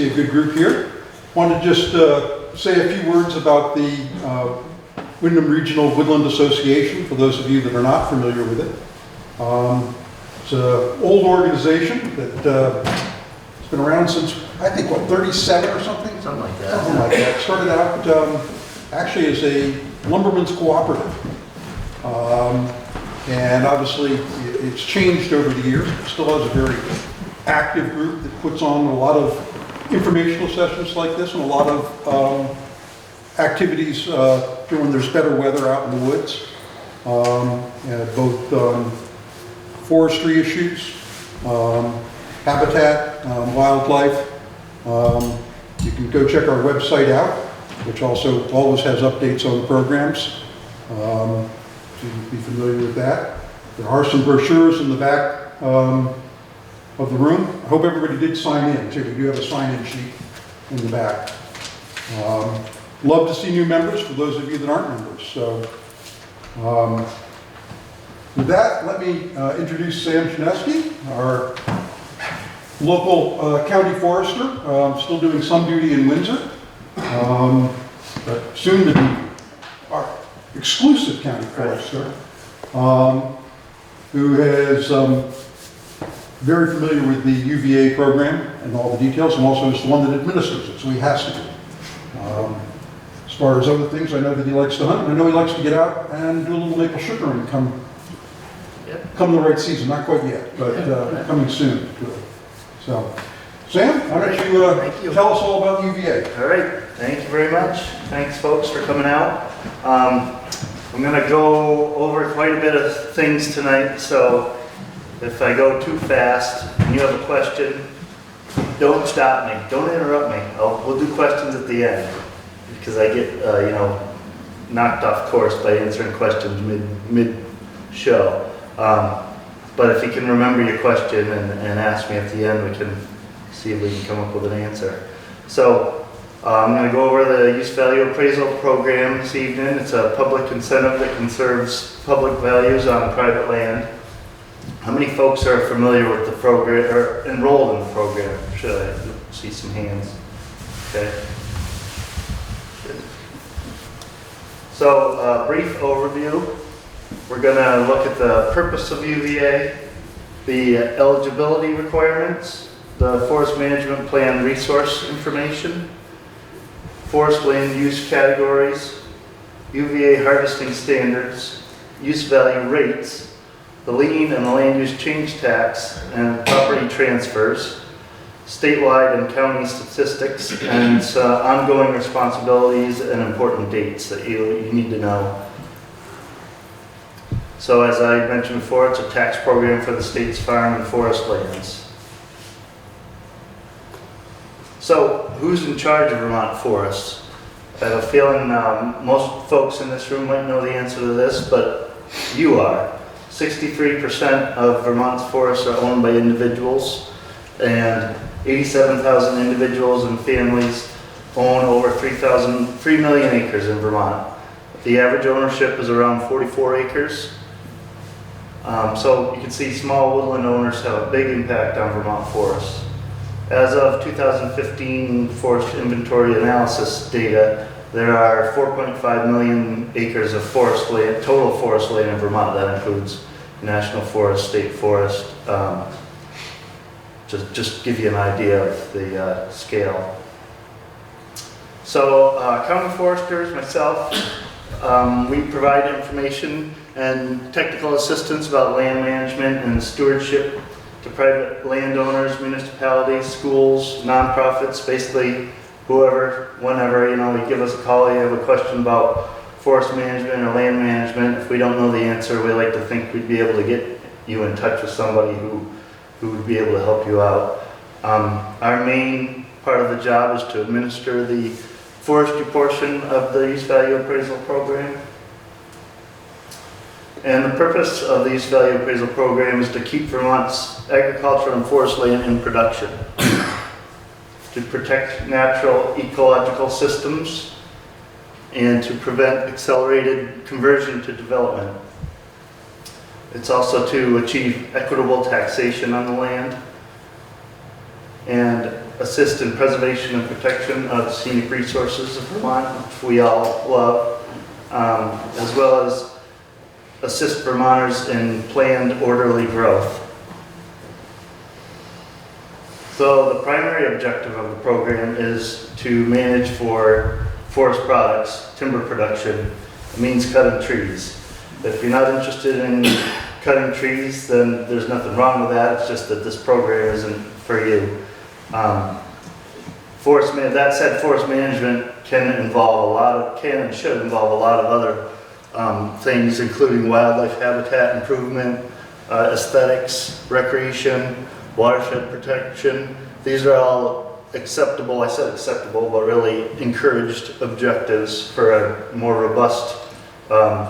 see a good group here. Want to just say a few words about the Windham Regional Woodland Association, for those of you that are not familiar with it. It's an old organization that has been around since, I think, what, 37 or something? Something like that. Something like that. Started out actually as a lumberman's cooperative. And obviously it's changed over the years. It still has a very active group that puts on a lot of informational sessions like this and a lot of activities when there's better weather out in the woods. Both forestry issues, habitat, wildlife. You can go check our website out, which also always has updates on the programs. So you'd be familiar with that. There are some brochures in the back of the room. I hope everybody did sign in too. We do have a sign-in sheet in the back. Love to see new members for those of you that aren't members. So with that, let me introduce Sam Schneski, our local county forester, still doing some duty in Windsor, but soon to be our exclusive county forester, who is very familiar with the UVA program and all the details, and also is the one that administers it, so he has to be. As far as other things, I know that he likes to hunt, and I know he likes to get out and do a little maple sugaring come the right season. Not quite yet, but coming soon. So, Sam, why don't you tell us all about UVA? All right, thank you very much. Thanks, folks, for coming out. I'm going to go over quite a bit of things tonight, so if I go too fast and you have a question, don't stop me. Don't interrupt me. We'll do questions at the end, because I get knocked off course by answering questions mid-show. But if you can remember your question and ask me at the end, we can see if we can come up with an answer. So I'm going to go over the use value appraisal program this evening. It's a public incentive that conserves public values on private land. How many folks are familiar with the program or enrolled in the program? Should I see some hands? Okay. Good. So brief overview. We're going to look at the purpose of UVA, the eligibility requirements, the forest management plan resource information, forest land use categories, UVA harvesting standards, use value rates, the lien and the land use change tax and property transfers, statewide and county statistics, and ongoing responsibilities and important dates that you need to know. So as I mentioned before, it's a tax program for the state's farm and forest lands. So who's in charge of Vermont forests? I have a feeling most folks in this room might know the answer to this, but you are. 63% of Vermont's forests are owned by individuals, and 87,000 individuals and families own over 3 million acres in Vermont. The average ownership is around 44 acres. So you can see small woodland owners have a big impact on Vermont forests. As of 2015 forest inventory analysis data, there are 4.5 million acres of forest land, total forest land in Vermont. That includes national forest, state forest. Just give you an idea of the scale. So county foresters, myself, we provide information and technical assistance about land management and stewardship to private landowners, municipalities, schools, nonprofits, basically whoever, whenever, you give us a call, you have a question about forest management or land management. If we don't know the answer, we like to think we'd be able to get you in touch with somebody who would be able to help you out. Our main part of the job is to administer the forestry portion of the use value appraisal program. And the purpose of the use value appraisal program is to keep Vermont's agricultural and forest land in production, to protect natural ecological systems, and to prevent accelerated conversion to development. It's also to achieve equitable taxation on the land and assist in preservation and protection of scenic resources of Vermont, which we all love, as well as assist Vermonters in planned orderly growth. So the primary objective of the program is to manage for forest products, timber production. It means cutting trees. If you're not interested in cutting trees, then there's nothing wrong with that. It's just that this program isn't for you. That said, forest management can and should involve a lot of other things, including wildlife habitat improvement, aesthetics, recreation, watershed protection. These are all acceptable, I said acceptable, but really encouraged objectives for a more robust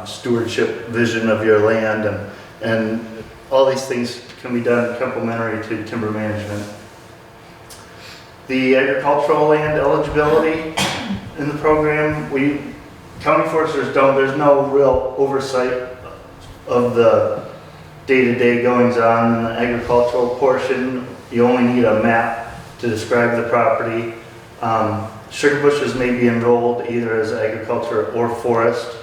stewardship vision of your land, and all these things can be done complementary to timber management. The agricultural land eligibility in the program, county foresters there's no real oversight of the day-to-day goings on in the agricultural portion. You only need a map to describe the property. Sugar bushes may be enrolled either as agriculture or forest.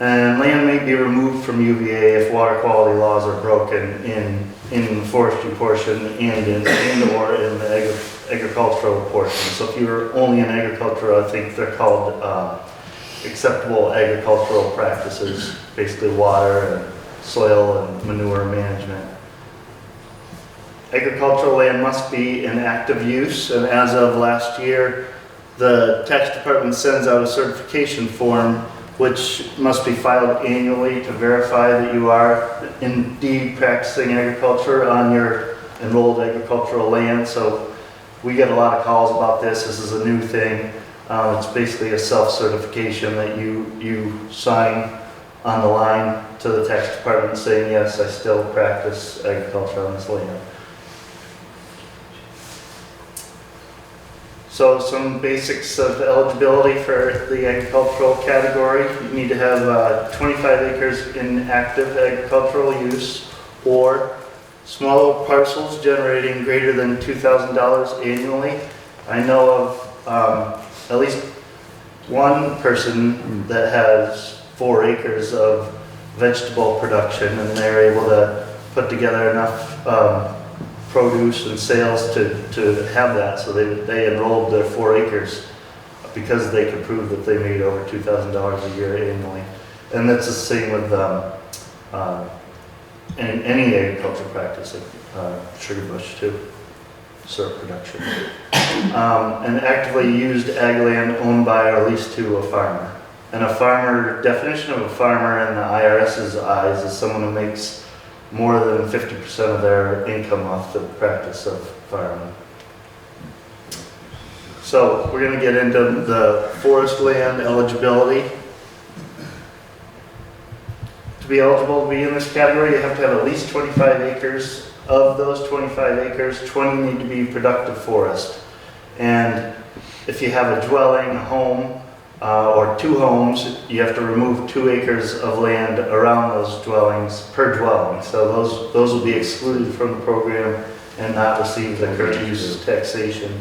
And land may be removed from UVA if water quality laws are broken in the forestry portion and or in the agricultural portion. So if you're only in agriculture, I think they're called acceptable agricultural practices, basically water and soil and manure management. Agricultural land must be in active use, and as of last year, the tax department sends out a certification form which must be filed annually to verify that you are indeed practicing agriculture on your enrolled agricultural land. So we get a lot of calls about this. This is a new thing. It's basically a self-certification that you sign on the line to the tax department saying, yes, I still practice agriculture on this land. So some basics of eligibility for the agricultural category. You need to have 25 acres in active agricultural use or small parcels generating greater than $2,000 annually. I know of at least one person that has 4 acres of vegetable production, and they're able to put together enough produce and sales to have that. So they enrolled their 4 acres because they could prove that they made over $2,000 a year annually. And that's the same with any agricultural practice, like sugar bush too, syrup production. And actively used ag land owned by or leased to a farmer. And a farmer, definition of a farmer in the IRS's eyes is someone who makes more than 50% of their income off the practice of farming. So we're going to get into the forest land eligibility. To be eligible to be in this category, you have to have at least 25 acres. Of those 25 acres, 20 need to be productive forest. And if you have a dwelling, a home, or 2 homes, you have to remove 2 acres of land around those dwellings per dwelling. So those will be excluded from the program and not receive the current use taxation.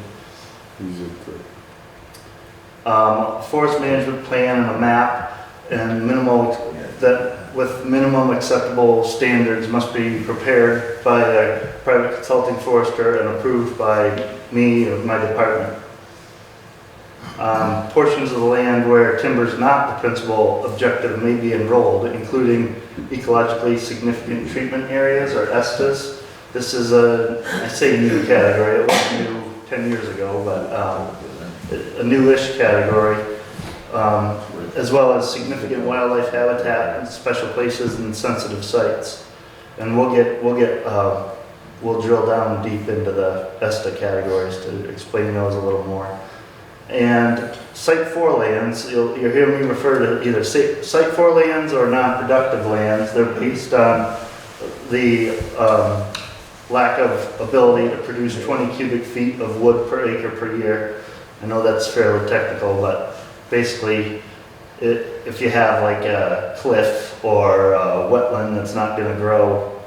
Forest management plan and a map and with minimum acceptable standards must be prepared by a private consulting forester and approved by me or my department. Portions of the land where timber is not the principal objective may be enrolled, including ecologically significant treatment areas or ESTAs. This is I say new category, it wasn't new 10 years ago, but a newish category, as well as significant wildlife habitat and special places and sensitive sites. And we'll drill down deep into the ESTA categories to explain those a little more. And Site 4 lands, you'll hear me refer to either Site 4 lands or non-productive lands. They're based on the lack of ability to produce 20 cubic feet of wood per acre per year. I know that's fairly technical, but basically if you have like a cliff or a wetland that's not going to grow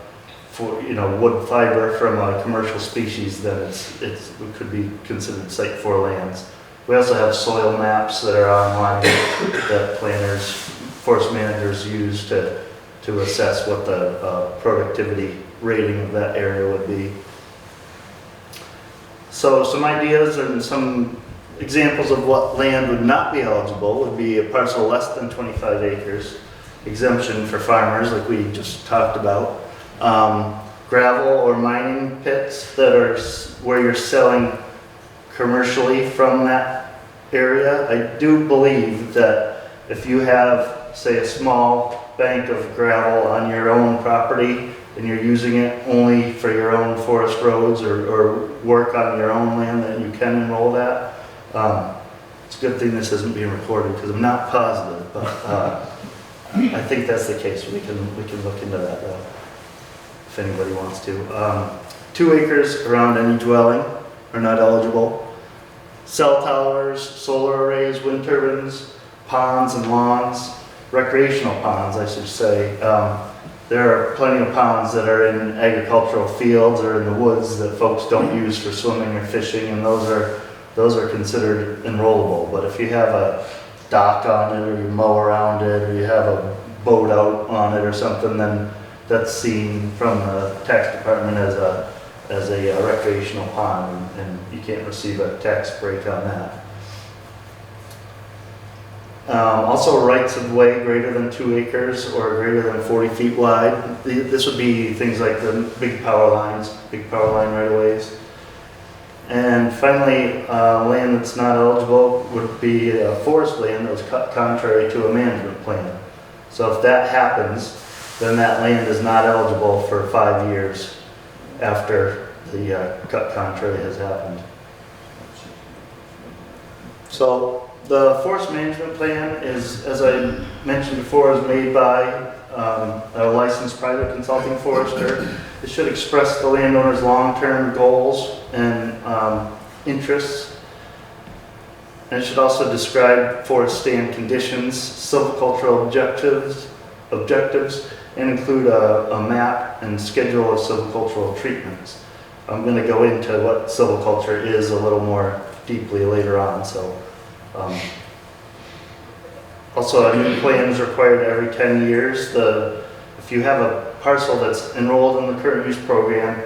for, wood fiber from a commercial species, then it could be considered Site 4 lands. We also have soil maps that are online that planners, forest managers use to assess what the productivity rating of that area would be. So some ideas and some examples of what land would not be eligible would be a parcel less than 25 acres, exemption for farmers like we just talked about, gravel or mining pits that are where you're selling commercially from that area. I do believe that if you have, say, a small bank of gravel on your own property and you're using it only for your own forest roads or work on your own land, that you can enroll that. It's a good thing this isn't being recorded because I'm not positive, but I think that's the case. We can look into that though, if anybody wants to. 2 acres around any dwelling are not eligible. Cell towers, solar arrays, wind turbines, ponds and lawns, recreational ponds, I should say. There are plenty of ponds that are in agricultural fields or in the woods that folks don't use for swimming or fishing, and those are considered enrollable. But if you have a dock on it, or you mow around it, or you have a boat out on it or something, then that's seen from the tax department as a recreational pond, and you can't receive a tax break on that. Also, rights of way greater than 2 acres or greater than 40 feet wide. This would be things like the big power line right-of-ways. And finally, land that's not eligible would be forest land that was cut contrary to a management plan. So if that happens, then that land is not eligible for 5 years after the cut contrary has happened. So the forest management plan is, as I mentioned before, is made by a licensed private consulting forester. It should express the landowner's long-term goals and interests. And it should also describe forest stand conditions, silvicultural objectives, and include a map and schedule of silvicultural treatments. I'm going to go into what silviculture is a little more deeply later on. So, also, a new plan is required every 10 years. If you have a parcel that's enrolled in the current use program,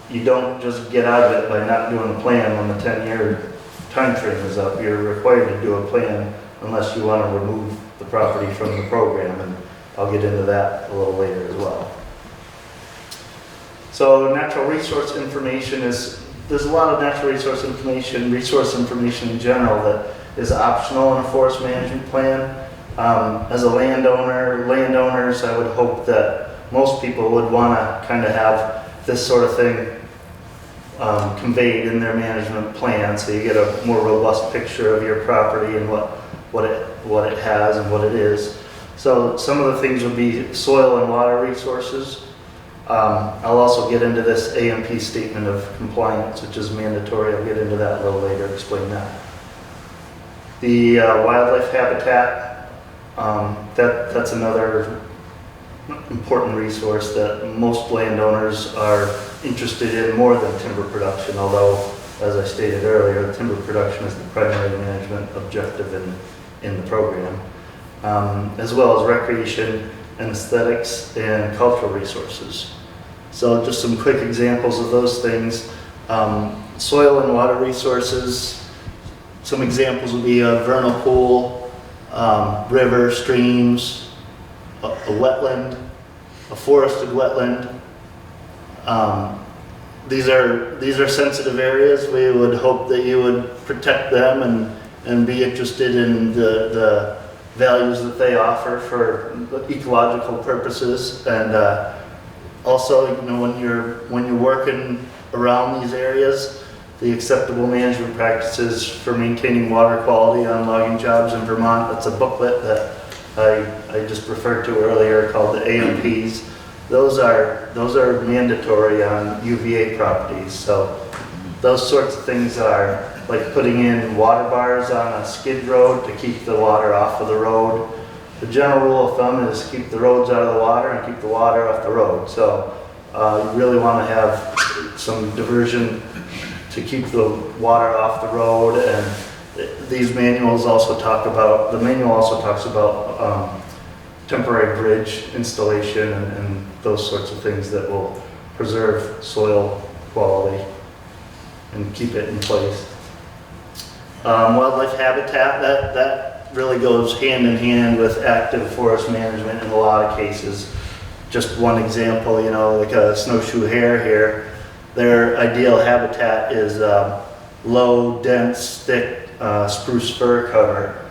you don't just get out of it by not doing a plan when the 10-year time frame is up. You're required to do a plan unless you want to remove the property from the program, and I'll get into that a little later as well. So natural resource information there's a lot of natural resource information in general that is optional in a forest management plan. As a landowners, I would hope that most people would want to kind of have this sort of thing conveyed in their management plan, so you get a more robust picture of your property and what it has and what it is. So some of the things would be soil and water resources. I'll also get into this AMP statement of compliance, which is mandatory. I'll get into that a little later, explain that. The wildlife habitat, that's another important resource that most landowners are interested in more than timber production, although, as I stated earlier, timber production is the primary management objective in the program, as well as recreation and aesthetics and cultural resources. So just some quick examples of those things. Soil and water resources. Some examples would be a vernal pool, river, streams, a wetland, a forested wetland. These are sensitive areas. We would hope that you would protect them and be interested in the values that they offer for ecological purposes. And also, when you're working around these areas, the acceptable management practices for maintaining water quality on logging jobs in Vermont. That's a booklet that I just referred to earlier called the AMPs. Those are mandatory on UVA properties. So those sorts of things are like putting in water bars on a skid road to keep the water off of the road. The general rule of thumb is keep the roads out of the water and keep the water off the road. So You really want to have some diversion to keep the water off the road, and these manuals also talk about, the manual also talks about temporary bridge installation and those sorts of things that will preserve soil quality and keep it in place. Wildlife habitat, that really goes hand in hand with active forest management in a lot of cases. Just one example, you know, like a snowshoe hare here, their ideal habitat is low, dense, thick spruce fir cover.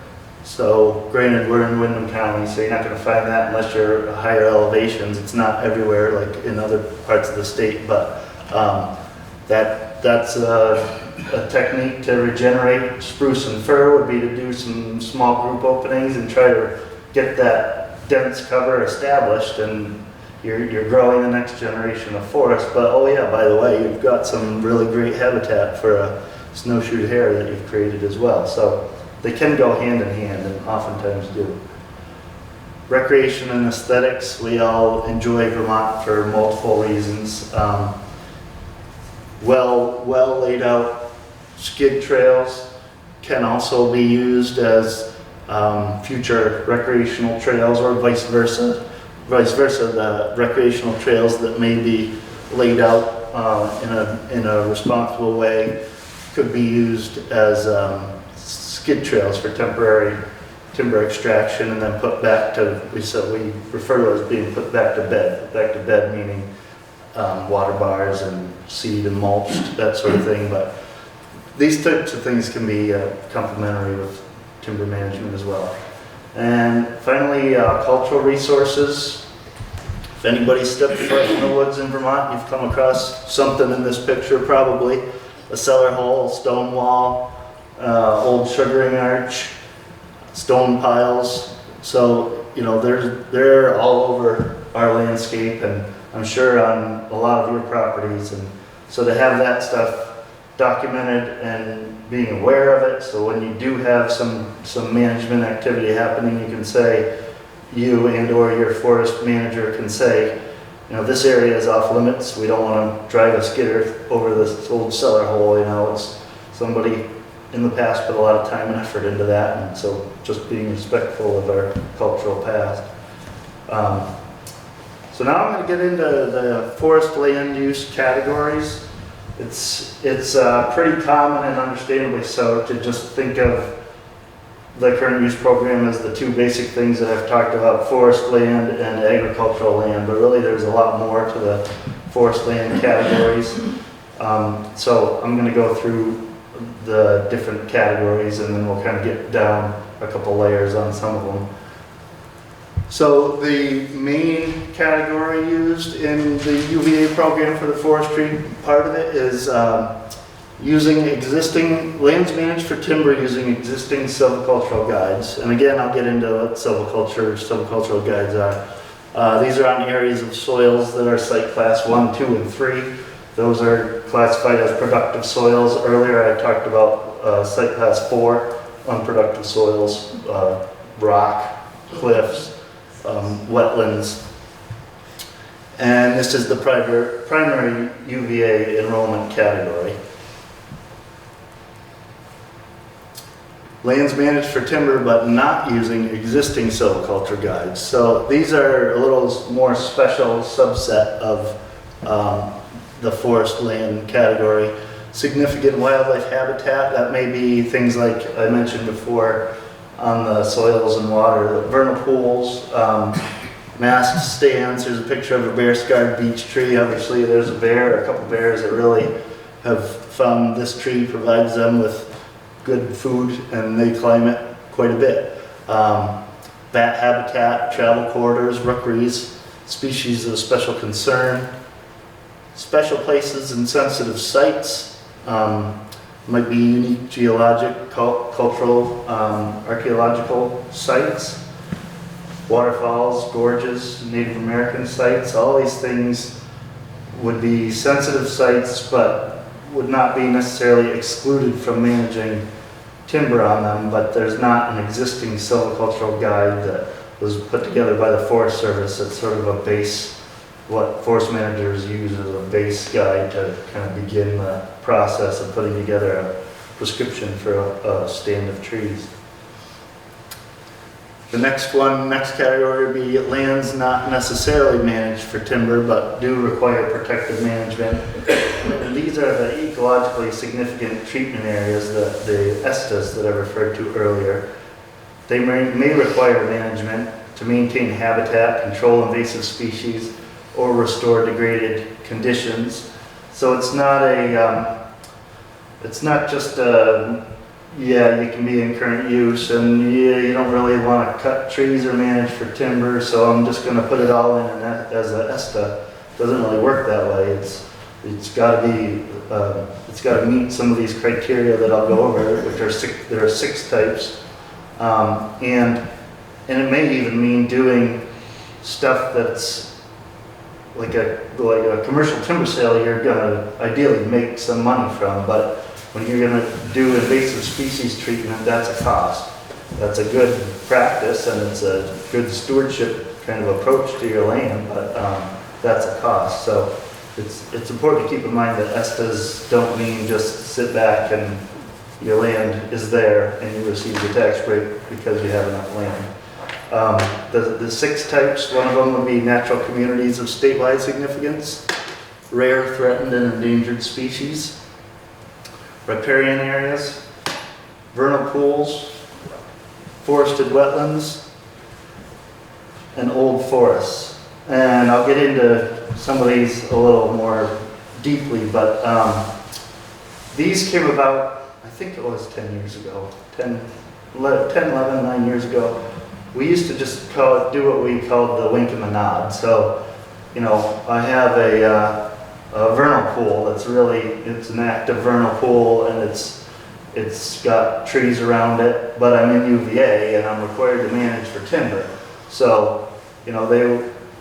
So granted, we're in Windham County, so you're not going to find that unless you're higher elevations. It's not everywhere like in other parts of the state, but that's a technique to regenerate spruce and fir would be to do some small group openings and try to get that dense cover established, and you're growing the next generation of forest. But oh yeah, by the way, you've got some really great habitat for a snowshoe hare that you've created as well. So they can go hand in hand, and oftentimes do. Recreation and aesthetics, we all enjoy Vermont for multiple reasons. Well laid out skid trails can also be used as future recreational trails, or vice versa. The recreational trails that may be laid out in a responsible way could be used as skid trails for temporary timber extraction, and then put back to, we refer to as being put back to bed. Back to bed meaning water bars and seed and mulch, that sort of thing. But these types of things can be complementary with timber management as well. And finally, cultural resources. If anybody stepped foot in the woods in Vermont, you've come across something in this picture probably. A cellar hole, stone wall, old sugaring arch, stone piles. So, you know, they're all over our landscape, and I'm sure on a lot of your properties. And so to have that stuff documented and being aware of it, so when you do have some management activity happening, you can say, you and or your forest manager can say, you know, this area is off limits. We don't want to drive a skidder over this old cellar hole. You know, it's somebody in the past put a lot of time and effort into that, and so just being respectful of our cultural past. So now I'm going to get into the forest land use categories. It's pretty common, and understandably so, to just think of the current use program as the two basic things that I've talked about, forest land and agricultural land, but really there's a lot more to the forest land categories. So I'm going to go through the different categories, and then we'll kind of get down a couple layers on some of them. So the main category used in the UVA program for the forestry part of it is using existing lands managed for timber using existing silvicultural guides. And again, I'll get into what silvicultural guides are. These are on areas of soils that are site class 1, 2, and 3. Those are classified as productive soils. Earlier I talked about site class 4, unproductive soils, rock, cliffs, wetlands. And this is the primary UVA enrollment category. Lands managed for timber but not using existing silviculture guides. So these are a little more special subset of the forest land category. Significant wildlife habitat, that may be things like I mentioned before on the soils and water, the vernal pools, mast stands. There's a picture of a bear-scarred beech tree. Obviously there's a bear, a couple bears that really have found this tree provides them with good food, and they climb it quite a bit. Bat habitat, travel corridors, rookeries, species of special concern, special places and sensitive sites, might be unique geologic, cultural, archaeological sites, waterfalls, gorges, Native American sites. All these things would be sensitive sites, but would not be necessarily excluded from managing timber on them, but there's not an existing silvicultural guide that was put together by the Forest Service that's sort of a base what forest managers use as a base guide to kind of begin the process of putting together a prescription for a stand of trees. The next category would be lands not necessarily managed for timber, but do require protective management. And these are the ecologically significant treatment areas, the ESTAs that I referred to earlier. They may require management to maintain habitat, control invasive species, or restore degraded conditions. So it's not just yeah, you can be in current use, and yeah, you don't really want to cut trees or manage for timber, so I'm just going to put it all in as a ESTA. Doesn't really work that way. It's got to be it's got to meet some of these criteria that I'll go over, which are there are 6 types, and it may even mean doing stuff that's like a commercial timber sale. You're going to ideally make some money from, but when you're going to do invasive species treatment, that's a cost. That's a good practice, and it's a good stewardship kind of approach to your land, but that's a cost. So it's important to keep in mind that ESTAs don't mean just sit back and your land is there and you receive your tax break because you have enough land. The 6 types, one of them would be natural communities of statewide significance, rare, threatened, and endangered species, riparian areas, vernal pools, forested wetlands, and old forests. And I'll get into some of these a little more deeply, but these came about, I think it was 10 years ago, 9 years ago. We used to just do what we called the wink and the nod. So, you know, I have a vernal pool that's it's an active vernal pool, and it's got trees around it, but I'm in UVA and I'm required to manage for timber. So, you know,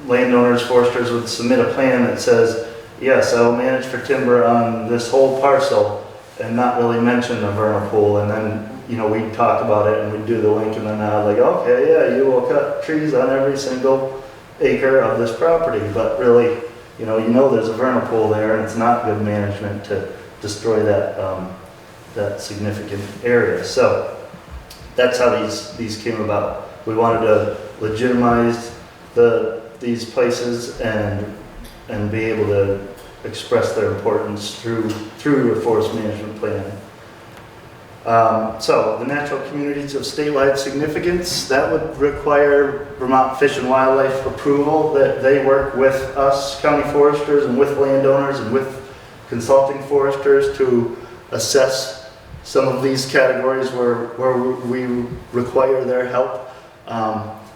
landowners, foresters would submit a plan that says, yes, I will manage for timber on this whole parcel, and not really mention the vernal pool. And then, you know, we'd talk about it and we'd do the wink and the nod, like, okay, yeah, you will cut trees on every single acre of this property, but really, you know there's a vernal pool there, and it's not good management to destroy that significant area. So that's how these came about. We wanted to legitimize these places and be able to express their importance through a forest management plan. So the natural communities of statewide significance, that would require Vermont Fish and Wildlife approval. That they work with us, county foresters, and with landowners and with consulting foresters to assess some of these categories where we require their help.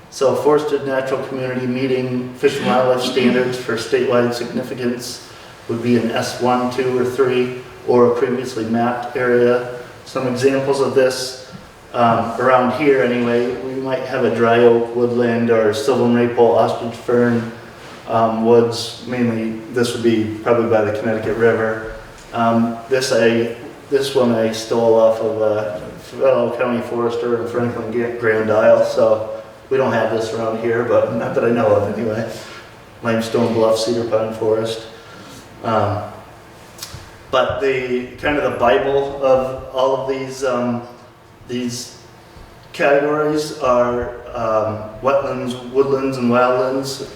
So forested natural community meeting Fish and Wildlife standards for statewide significance would be an S1, 2, or 3, or a previously mapped area. Some examples of this around here anyway, we might have a dry oak woodland or sylvan maple, ostrich fern woods. Mainly this would be probably by the Connecticut River. This one I stole off of a fellow county forester in Franklin Grand Isle, so we don't have this around here, but not that I know of anyway. Limestone Bluff Cedar Pine Forest. But the kind of the Bible of all of these categories are Wetlands, Woodlands, and Wildlands,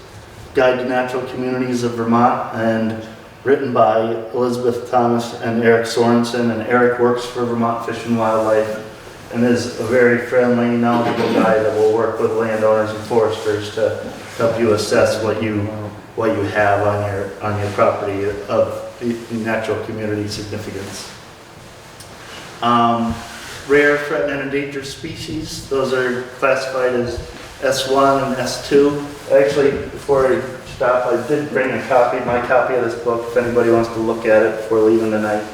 Guide to Natural Communities of Vermont, and written by Elizabeth Thomas and Eric Sorensen. And Eric works for Vermont Fish and Wildlife and is a very friendly, knowledgeable guy that will work with landowners and foresters to help you assess what you have on your property of natural community significance. Rare, threatened, and endangered species, those are classified as S1 and S2. Actually, before I stop, I did bring my copy of this book, if anybody wants to look at it before leaving tonight,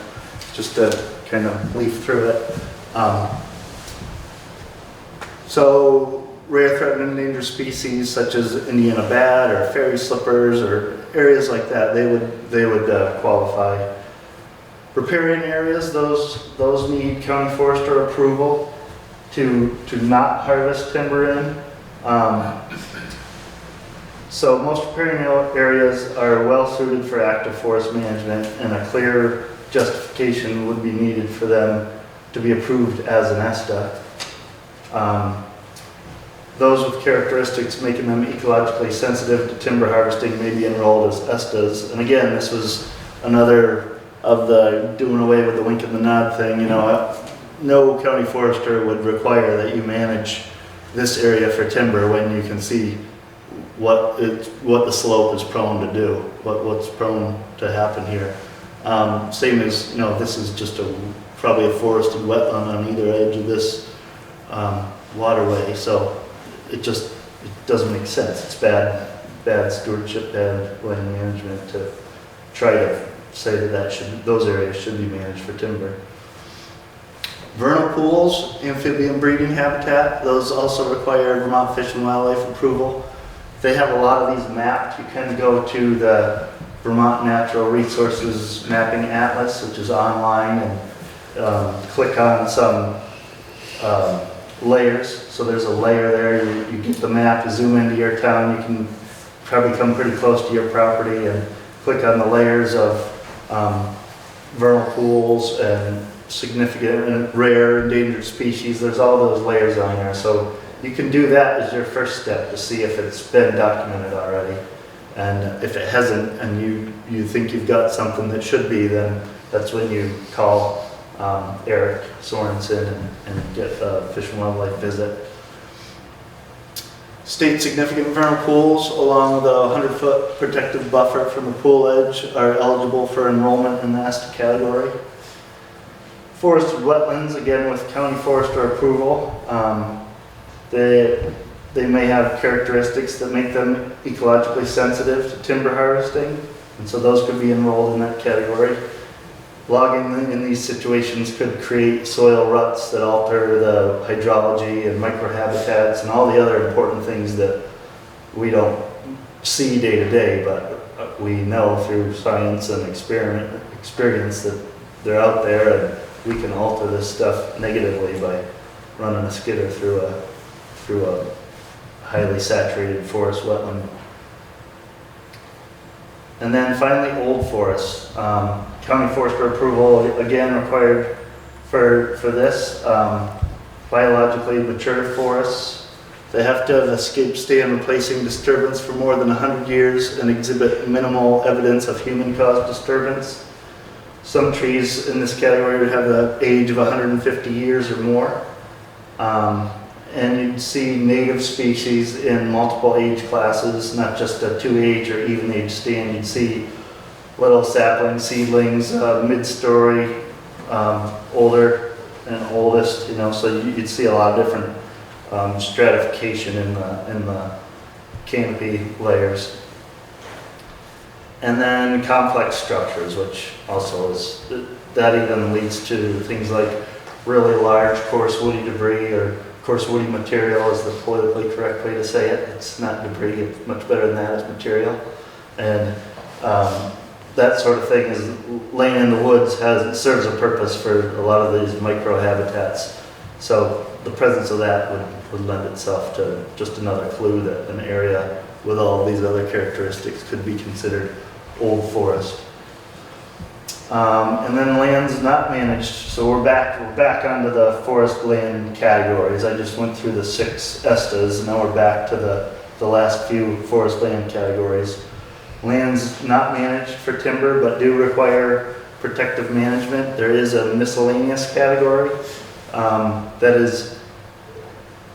just to kind of leaf through it. So rare, threatened, and endangered species such as Indiana bat or fairy slippers or areas like that, they would qualify. Riparian areas, those need county forester approval to not harvest timber in. So most riparian areas are well suited for active forest management, and a clear justification would be needed for them to be approved as an ESTA. Those with characteristics making them ecologically sensitive to timber harvesting may be enrolled as ESTAs. And again, this was another of the doing away with the wink and the nod thing. You know, no county forester would require that you manage this area for timber when you can see what the slope is prone to do, what's prone to happen here. Same as, you know, this is just probably a forested wetland on either edge of this waterway, so it doesn't make sense. It's bad stewardship, bad land management to try to say that those areas should be managed for timber. Vernal pools, amphibian breeding habitat, those also require Vermont Fish and Wildlife approval. They have a lot of these mapped. You can go to the Vermont Natural Resources Mapping Atlas, which is online, and click on some layers. So there's a layer there, you get the map, you zoom into your town, you can probably come pretty close to your property and click on the layers of vernal pools and significant and rare endangered species. There's all those layers on there. So you can do that as your first step to see if it's been documented already. And if it hasn't and you think you've got something that should be, then that's when you call Eric Sorensen and get a Fish and Wildlife visit. State significant vernal pools along the 100-foot protective buffer from the pool edge are eligible for enrollment in the ESTA category. Forested wetlands, again with county forester approval, they may have characteristics that make them ecologically sensitive to timber harvesting, and so those could be enrolled in that category. Logging in these situations could create soil ruts that alter the hydrology and microhabitats and all the other important things that we don't see day to day, but we know through science and experience that they're out there, and we can alter this stuff negatively by running a skidder through a highly saturated forest wetland. And then finally, old forests. County forester approval, again, required for this. Biologically mature forests, they have to have escape stand replacing disturbance for more than 100 years and exhibit minimal evidence of human-caused disturbance. Some trees in this category would have the age of 150 years or more. And you'd see native species in multiple age classes, not just a 2-age or even age stand. You'd see little sapling seedlings, mid-story, older and oldest, you know, so you'd see a lot of different stratification in the canopy layers. And then complex structures, which also that even leads to things like really large coarse woody debris, or coarse woody material is the politically correct way to say it. It's not debris, it's much better than that, it's material. And that sort of thing is laying in the woods serves a purpose for a lot of these microhabitats. So the presence of that would lend itself to just another clue that an area with all these other characteristics could be considered old forest. And then lands not managed. So we're back onto the forest land categories. I just went through the 6 ESTAs, and now we're back to the last few forest land categories. Lands not managed for timber but do require protective management. There is a miscellaneous category. That is,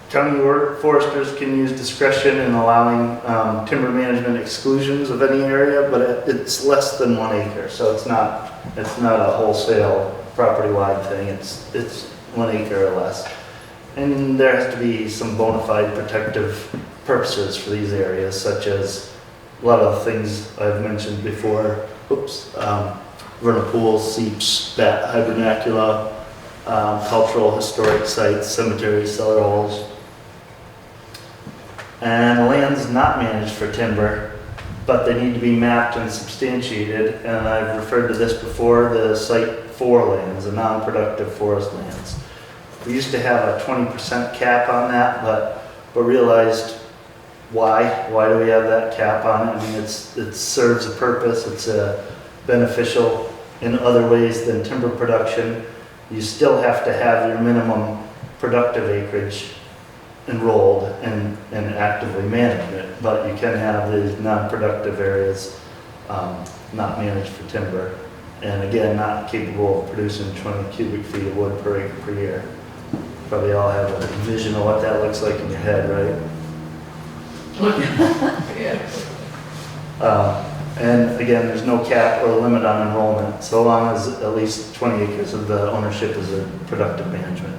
county foresters can use discretion in allowing timber management exclusions of any area, but it's less than 1 acre, so it's not a wholesale property-wide thing. It's 1 acre or less, and there has to be some bona fide protective purposes for these areas, such as a lot of the things I've mentioned before. Vernal pools, seeps, bat hibernacula, cultural historic sites, cemeteries, cellar holes. And lands not managed for timber, but they need to be mapped and substantiated. And I've referred to this before, the Site 4 lands, the non-productive forest lands. We used to have a 20% cap on that, but realized Why do we have that cap on it? I mean, it serves a purpose. It's beneficial in other ways than timber production. You still have to have your minimum productive acreage enrolled and actively manage it, but you can have these non-productive areas not managed for timber, and again, not capable of producing 20 cubic feet of wood per acre per year. Probably all have a vision of what that looks like in your head, right? And again, there's no cap or limit on enrollment, so long as at least 20 acres of the ownership is a productive management.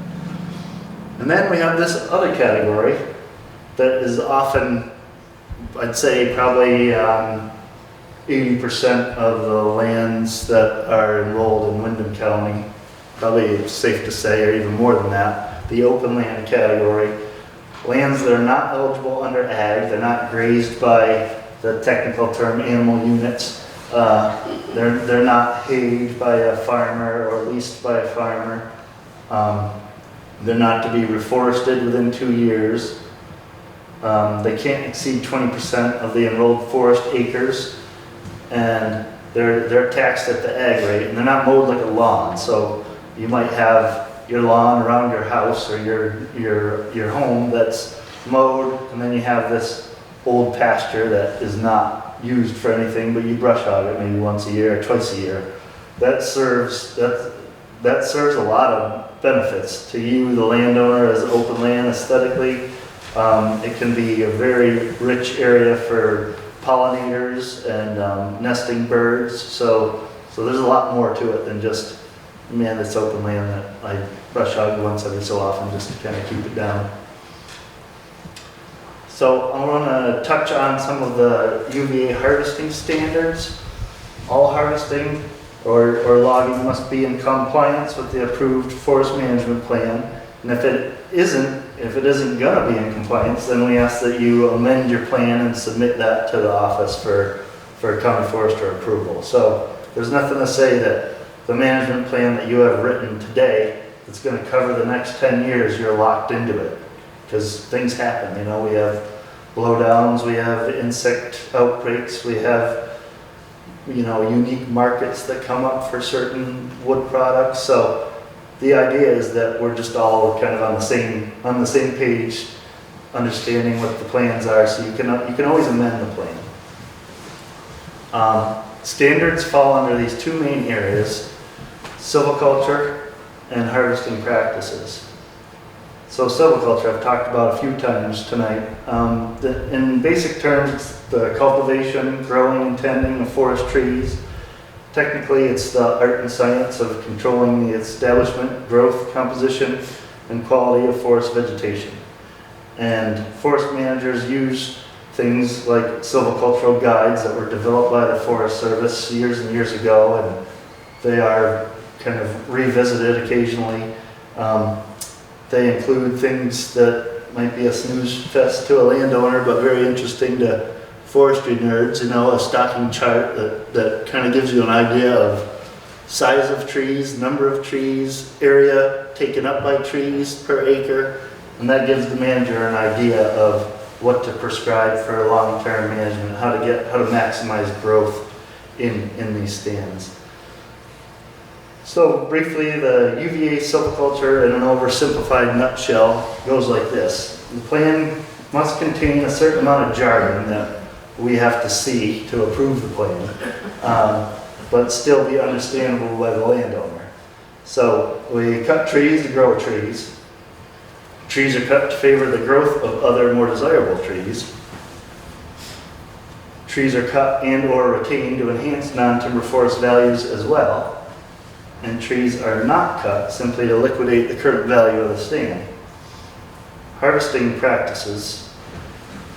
And then we have this other category that is often, I'd say probably 80% of the lands that are enrolled in Windham County, probably it's safe to say, or even more than that, the open land category. Lands that are not eligible under ag, they're not grazed by the technical term animal units. They're not hayed by a farmer or leased by a farmer. They're not to be reforested within 2 years. They can't exceed 20% of the enrolled forest acres, and they're taxed at the ag rate, and they're not mowed like a lawn. So you might have your lawn around your house or your home that's mowed, and then you have this old pasture that is not used for anything, but you brush hog it maybe once a year or twice a year. That serves a lot of benefits to you, the landowner, as open land aesthetically. It can be a very rich area for pollinators and nesting birds. So there's a lot more to it than just, man, it's open land that I brush hog once every so often just to kind of keep it down. So I want to touch on some of the UVA harvesting standards. All harvesting or logging must be in compliance with the approved forest management plan. And if it isn't going to be in compliance, then we ask that you amend your plan and submit that to the office for county forester approval. So there's nothing to say that the management plan that you have written today that's going to cover the next 10 years, you're locked into it. Because things happen, you know, we have blowdowns, we have insect outbreaks, we have, you know, unique markets that come up for certain wood products. So the idea is that we're just all kind of on the same page, understanding what the plans are, so you can always amend the plan. Standards fall under these two main areas: silviculture and harvesting practices. So silviculture I've talked about a few times tonight. In basic terms, the cultivation, growing, and tending of forest trees. Technically, it's the art and science of controlling the establishment, growth, composition, and quality of forest vegetation. And forest managers use things like silvicultural guides that were developed by the Forest Service years and years ago, and they are kind of revisited occasionally. They include things that might be a snooze fest to a landowner, but very interesting to forestry nerds. You know, a stocking chart that kind of gives you an idea of size of trees, number of trees, area taken up by trees per acre, and that gives the manager an idea of what to prescribe for long-term management, how to maximize growth in these stands. So briefly, the UVA silviculture in an oversimplified nutshell goes like this. The plan must contain a certain amount of jargon that we have to see to approve the plan, but still be understandable by the landowner. So we cut trees to grow trees. Trees are cut to favor the growth of other more desirable trees. Trees are cut and or retained to enhance non-timber forest values as well. And trees are not cut simply to liquidate the current value of the stand. Harvesting practices.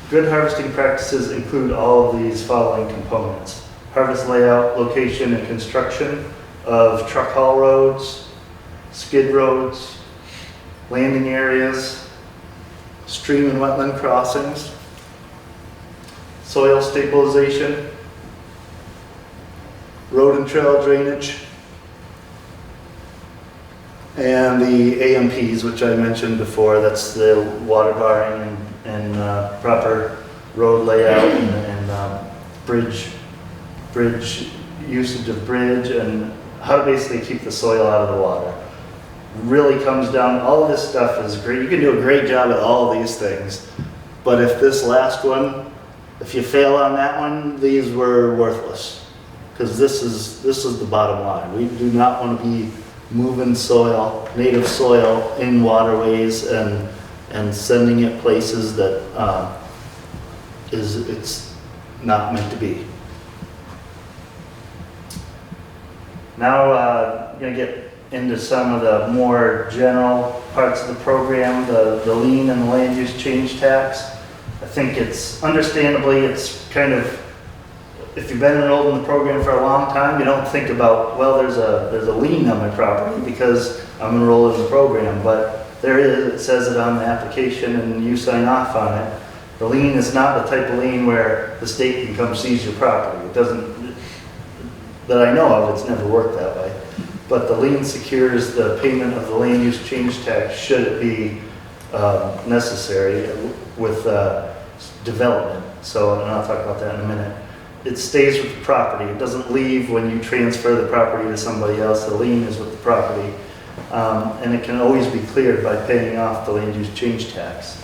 Good harvesting practices include all of these following components: harvest layout, location, and construction of truck haul roads, skid roads, landing areas, stream and wetland crossings, soil stabilization, road and trail drainage, and the AMPs, which I mentioned before. That's the water barring and proper road layout and bridge usage of bridge, and how to basically keep the soil out of the water. Really comes down, all of this stuff is great. You can do a great job at all of these things, but if this last one, if you fail on that one, these were worthless. Because this is the bottom line. We do not want to be moving soil, native soil, in waterways and sending it places that it's not meant to be. Now, I'm going to get into some of the more general parts of the program, the lien and the land use change tax. I think it's, understandably, it's kind of, if you've been enrolled in the program for a long time, you don't think about, well, there's a lien on my property because I'm enrolled in the program, but there is, it says it on the application and you sign off on it. The lien is not the type of lien where the state can come seize your property. It doesn't, that I know of, it's never worked that way. But the lien secures the payment of the land use change tax should it be necessary with development. So, and I'll talk about that in a minute. It stays with the property. It doesn't leave when you transfer the property to somebody else. The lien is with the property. And it can always be cleared by paying off the land use change tax.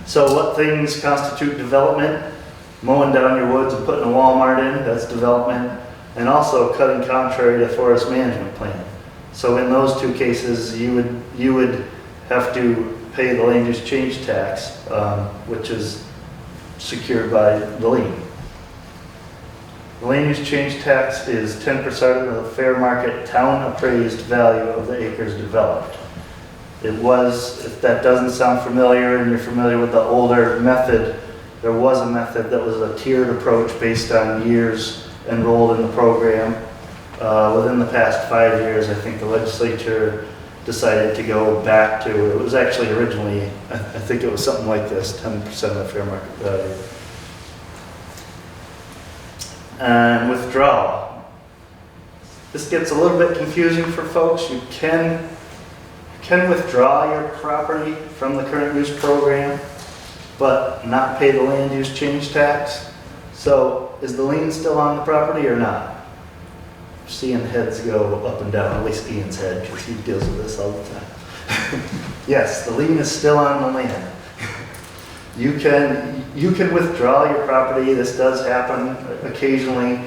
So what things constitute development? Mowing down your woods and putting a Walmart in, that's development. And also cutting contrary to forest management plan. So in those two cases, you would have to pay the land use change tax, which is secured by the lien. The land use change tax is 10% of the fair market town appraised value of the acres developed. It was, if that doesn't sound familiar and you're familiar with the older method, there was a method that was a tiered approach based on years enrolled in the program. Within the past 5 years, I think the legislature decided to go back to, it was actually originally, I think it was something like this, 10% of the fair market value. And withdrawal. This gets a little bit confusing for folks. You can withdraw your property from the current use program, but not pay the land use change tax. So is the lien still on the property or not? I'm seeing heads go up and down, at least Ian's head, because he deals with this all the time. Yes, the lien is still on the land. You can withdraw your property. This does happen occasionally.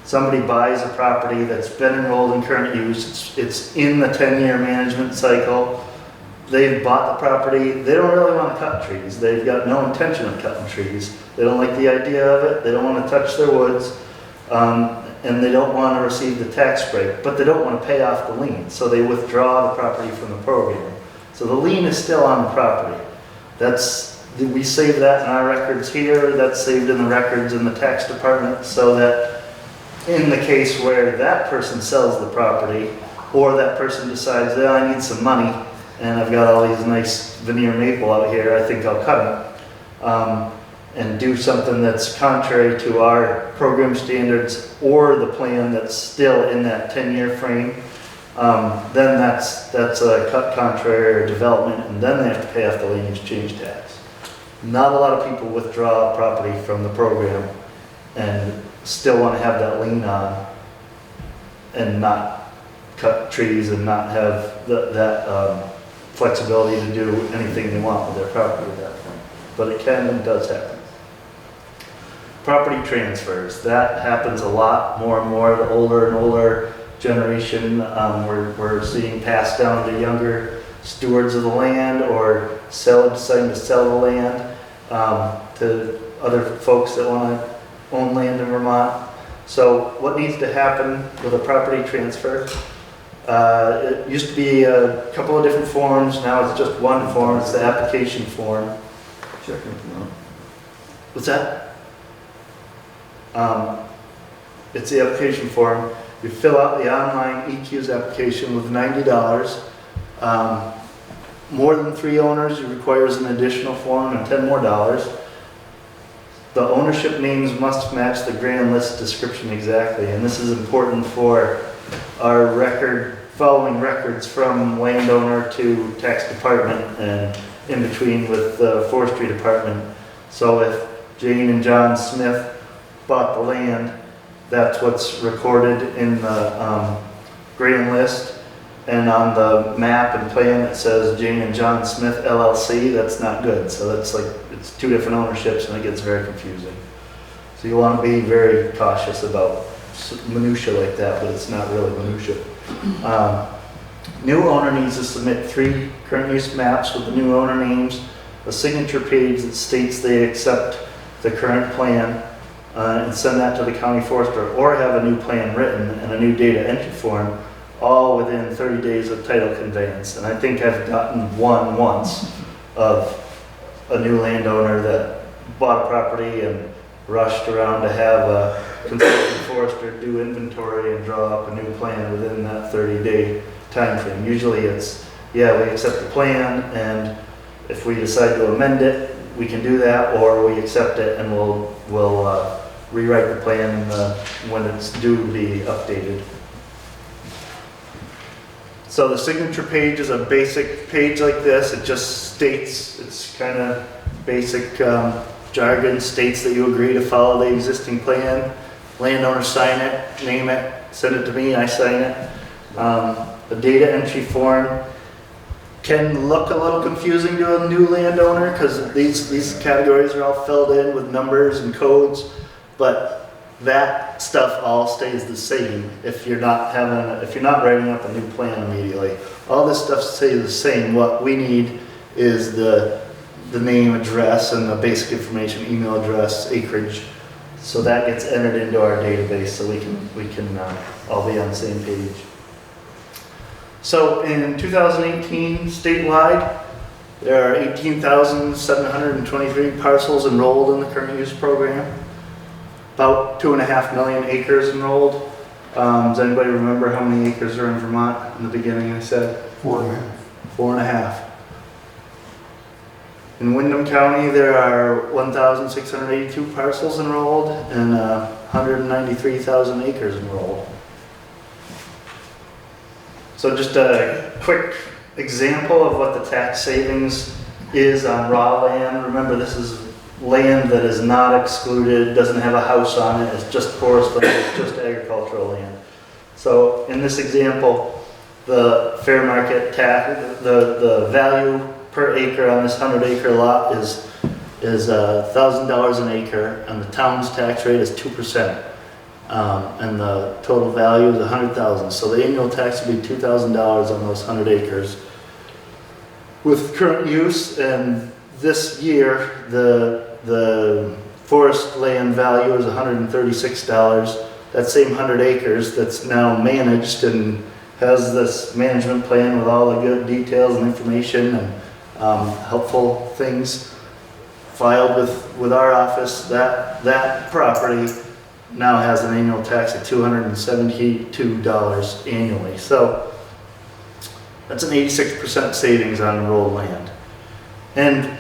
Somebody buys a property that's been enrolled in current use. It's in the 10-year management cycle. They've bought the property. They don't really want to cut trees. They've got no intention of cutting trees. They don't like the idea of it. They don't want to touch their woods. And they don't want to receive the tax break, but they don't want to pay off the lien. So they withdraw the property from the program. So the lien is still on the property. We save that in our records here. That's saved in the records in the tax department, so that in the case where that person sells the property, or that person decides, oh, I need some money, and I've got all these nice veneer maple out here, I think I'll cut them, and do something that's contrary to our program standards or the plan that's still in that 10-year frame, then that's a cut contrary or development, and then they have to pay off the land use change tax. Not a lot of people withdraw property from the program and still want to have that lien on and not cut trees and not have that flexibility to do anything they want with their property at that point. But it can and does happen. Property transfers, that happens a lot more and more. The older and older generation we're seeing passed down to younger stewards of the land or deciding to sell the land to other folks that want to own land in Vermont. So what needs to happen with a property transfer? It used to be a couple of different forms. Now it's just one form. It's the application form. What's that? It's the application form. You fill out the online EQ's application with $90. More than 3 owners, it requires an additional form and $10 more. The ownership names must match the grand list description exactly, and this is important for our following records from landowner to tax department and in between with the forestry department. So Jane and John Smith bought the land. That's what's recorded in the grand list. And on the map and plan, it says Jane and John Smith LLC. That's not good. So that's like, it's two different ownerships and it gets very confusing. So you want to be very cautious about minutia like that, but it's not really minutia. New owner needs to submit 3 current use maps with the new owner names, a signature page that states they accept the current plan, and send that to the county forester, or have a new plan written and a new data entry form, all within 30 days of title conveyance. And I think I've gotten one once of a new landowner that bought a property and rushed around to have a consultant forester do inventory and draw up a new plan within that 30-day time frame. Usually it's, yeah, we accept the plan, and if we decide to amend it, we can do that, or we accept it and we'll rewrite the plan when it's due to be updated. So the signature page is a basic page like this. It just states, it's kind of basic jargon, states that you agree to follow the existing plan. Landowner sign it, name it, send it to me, I sign it. The data entry form can look a little confusing to a new landowner because these categories are all filled in with numbers and codes, but that stuff all stays the same if you're not writing up a new plan immediately. All this stuff stays the same. What we need is the name, address, and the basic information, email address, acreage. So that gets entered into our database so we can all be on the same page. So in 2018, statewide, there are 18,723 parcels enrolled in the current use program. About 2.5 million acres enrolled. Does anybody remember how many acres are in Vermont in the beginning? I said 4.5. 4.5. In Windham County, there are 1,682 parcels enrolled and 193,000 acres enrolled. So just a quick example of what the tax savings is on raw land. Remember, this is land that is not excluded, doesn't have a house on it, it's just forest land, it's just agricultural land. So in this example, the fair market tax, the value per acre on this 100-acre lot is $1,000 an acre, and the town's tax rate is 2%. And the total value is $100,000. So the annual tax would be $2,000 on those 100 acres. With current use, and this year, the forest land value is $136. That same 100 acres that's now managed and has this management plan with all the good details and information and helpful things filed with our office, that property now has an annual tax of $272 annually. So that's an 86% savings on enrolled land. And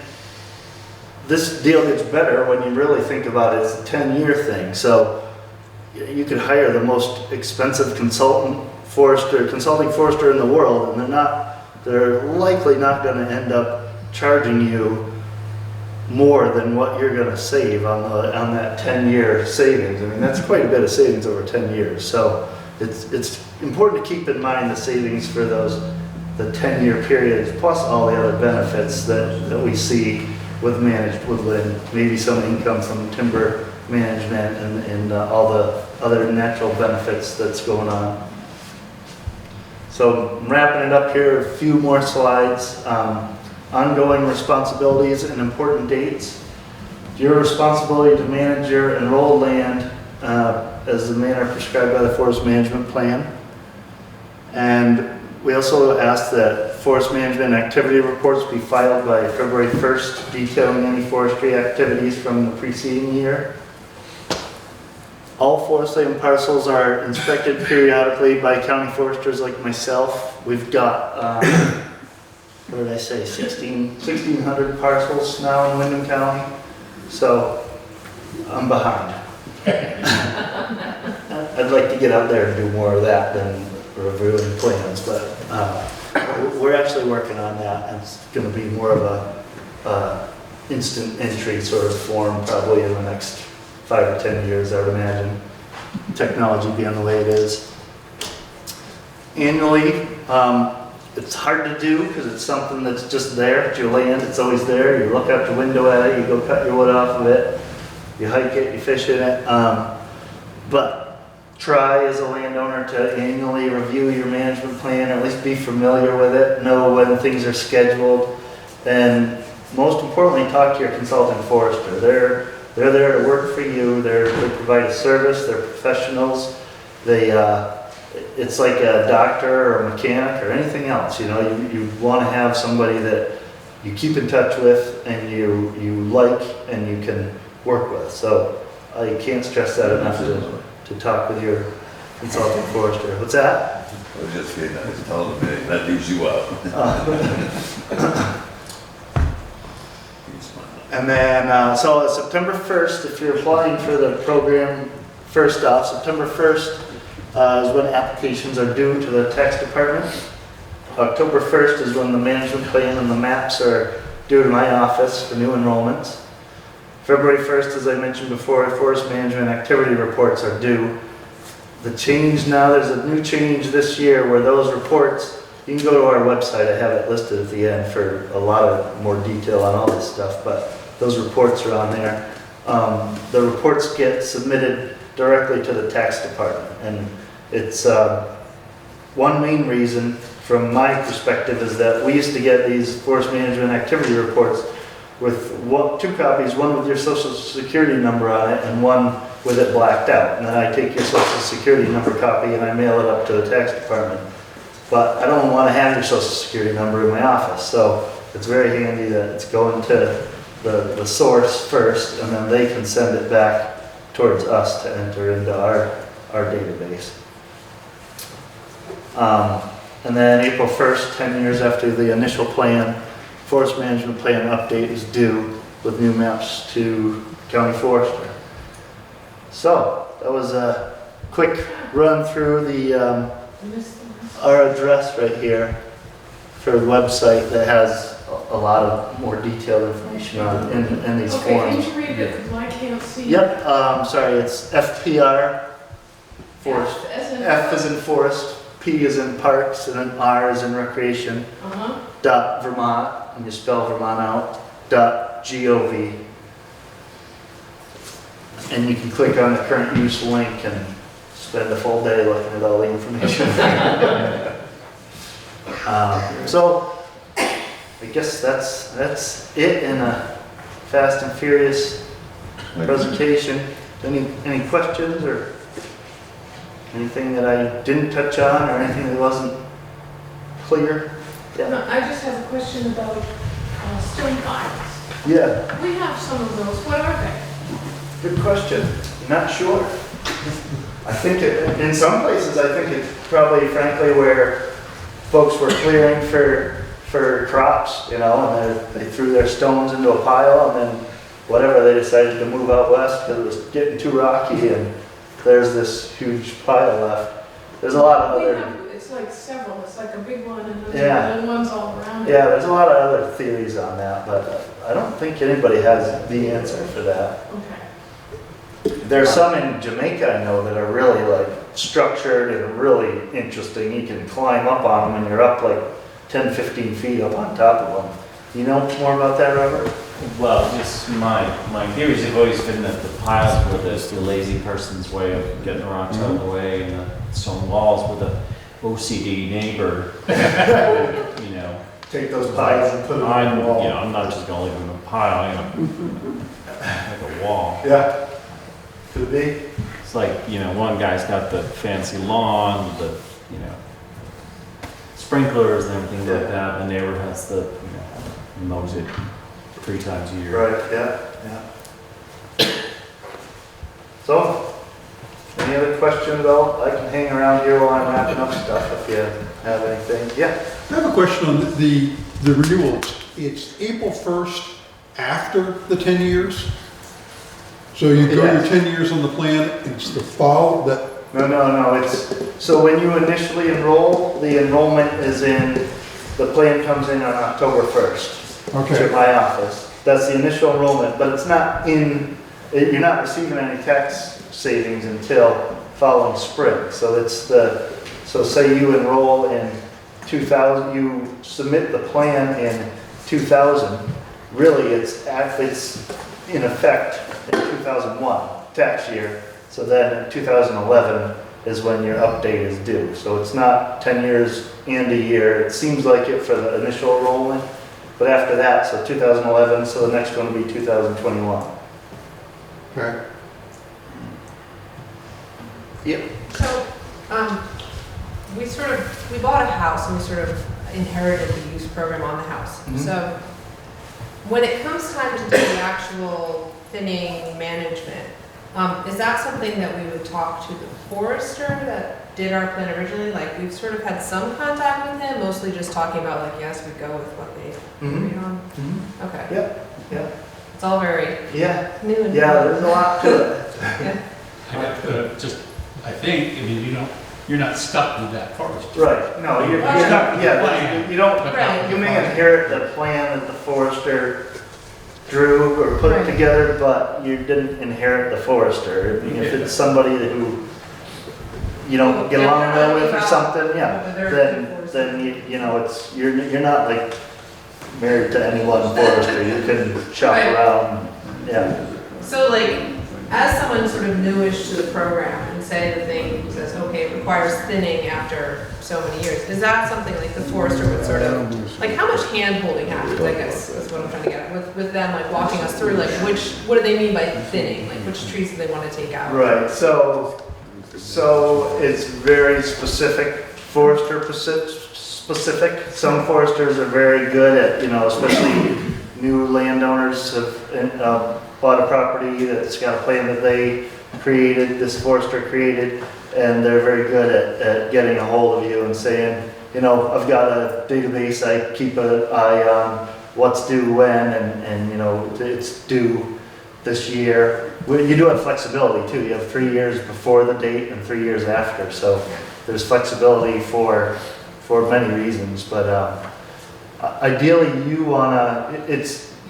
this deal gets better when you really think about it. It's a 10-year thing. So you could hire the most expensive consulting forester in the world, and they're likely not going to end up charging you more than what you're going to save on that 10-year savings. I mean, that's quite a bit of savings over 10 years. So it's important to keep in mind the savings for the 10-year periods, plus all the other benefits that we see with managed woodland, maybe some income from timber management and all the other natural benefits that's going on. So I'm wrapping it up here, a few more slides. Ongoing responsibilities and important dates. Your responsibility to manage your enrolled land as the manner prescribed by the Forest Management Plan. And we also ask that forest management activity reports be filed by February 1st, detailing any forestry activities from the preceding year. All forest land parcels are inspected periodically by county foresters like myself. We've got what did I say, 1,600 parcels now in Windham County, so I'm behind. I'd like to get out there and do more of that than reviewing plans, but we're actually working on that, and it's going to be more of a instant entry sort of form probably in the next 5 or 10 years, I would imagine. Technology being the way it is. Annually, it's hard to do because it's something that's just there. It's your land, it's always there. You look out the window at it, you go cut your wood off of it, you hike it, you fish in it. But try as a landowner to annually review your management plan, or at least be familiar with it, know when things are scheduled, and most importantly, talk to your consulting forester. They're there to work for you. They provide a service. They're professionals. It's like a doctor or a mechanic or anything else. You know, you want to have somebody that you keep in touch with and you like and you can work with. So I can't stress that enough to talk with your consulting forester. What's that? I was just kidding. I was telling him that leaves you out. And then, so September 1st, if you're applying for the program, first off, September 1st is when applications are due to the tax department. October 1st is when the management plan and the maps are due to my office for new enrollments. February 1st, as I mentioned before, forest management activity reports are due. The change now, there's a new change this year where those reports, you can go to our website, I have it listed at the end for a lot of more detail on all this stuff, but those reports are on there. The reports get submitted directly to the tax department, and it's one main reason from my perspective is that we used to get these forest management activity reports with two copies, one with your social security number on it and one with it blacked out. And then I take your social security number copy and I mail it up to the tax department. But I don't want to have your social security number in my office, so it's very handy that it's going to the source first, and then they can send it back towards us to enter into our database. And then April 1st, 10 years after the initial plan, forest management plan update is due with new maps to county forester. So that was a quick run through our address right here for the website that has a lot of more detailed information on in these forms. Can you read it, because I can't see. Yep, sorry, it's FPR, forest, F is in forest, P is in parks, and then R is in recreation, dot Vermont, and you spell Vermont out, dot .gov. And you can click on the current use link and spend a full day looking at all the information. So I guess that's it in a fast and furious presentation. Any questions or anything that I didn't touch on or anything that wasn't clear? No, Yeah. I just have a question about stone piles. Yeah. We have some of those. What are they? Good question. Not sure. I think in some places, I think it's probably frankly where folks were clearing for crops, you know, and they threw their stones into a pile, and then whatever, they decided to move out west because it was getting too rocky, and there's this huge pile left. There's a lot of other... It's like several. It's like a big one and then Yeah. little ones all around it. Yeah, there's a lot of other theories on that, but I don't think anybody has the answer for that. Okay. There's some in Jamaica I know that are really like structured and really interesting. You can climb up on them and you're up like 10, 15 feet up on top of them. You know more about that, Robert? Well, just my theories have always been that the piles were the lazy person's way of getting the rocks out of the way, and the stone walls were the OCD neighbor, you know. Take those piles and put them on the wall. You know, I'm not just gonna leave them in a pile, you know, like a wall. Yeah. Could it be? It's like, you know, one guy's got the fancy lawn with the, you know, sprinklers and everything like that. The neighbor has the, you know, mows it 3 times a year. Right, yeah. So, any other questions at all? I can hang around here while I'm wrapping up stuff if you have anything. Yeah. I have a question on the renewal. It's April 1st after the 10 years? So you go Yes. your 10 years on the plan, it's the fall that, No, it's, so when you initially enroll, the enrollment is in, the plan comes in on October 1st to okay, my office. That's the initial enrollment, but it's not you're not receiving any tax savings until following spring. So so say you enroll in 2000, you submit the plan in 2000, really it's in effect in 2001 tax year. So then 2011 is when your update is due. So it's not 10 years and a year. It seems like it for the initial enrollment, but after that, so 2011, so the next one will be 2021. Okay. Yep. So, we bought a house and we sort of inherited the use program on the house. Mhm. So, when it comes time to do the actual thinning management, is that something that we would talk to the forester that did our plan originally? Like, we've sort of had some contact with him, mostly just talking about like, yes, we go with what they agreed on. Mhm. Okay. Yep. Yep. It's all very Yeah. new and. Yeah, there's a lot to it. Yeah. I think, I mean, you're not stuck with that forest. Right, no, you're Right. not, yeah, you don't, Right. you may inherit the plan that the forester drew or put Right. together, but you didn't inherit the forester. I mean, if it's somebody who you don't get along well with or something, yeah, then you know, you're not like married to any one forester. You can shop Right. around, yeah. So like, as someone sort of newish to the program and say the thing says, okay, it requires thinning after so many years, is that something like the forester would sort of, like how much hand holding happens, I guess, is what I'm trying to get at, with them like walking us through, like what do they mean by thinning? Like which trees do they want to take out? Right, so it's very specific, forester specific. Some foresters are very good at, you know, especially new landowners have bought a property that's got a plan that they created, this forester created, and they're very good at getting a hold of you and saying, you know, I've got a database I keep an eye on, what's due when, and you know, it's due this year. You do have flexibility too. You have 3 years before the date and 3 years after, so there's flexibility for many reasons, but ideally you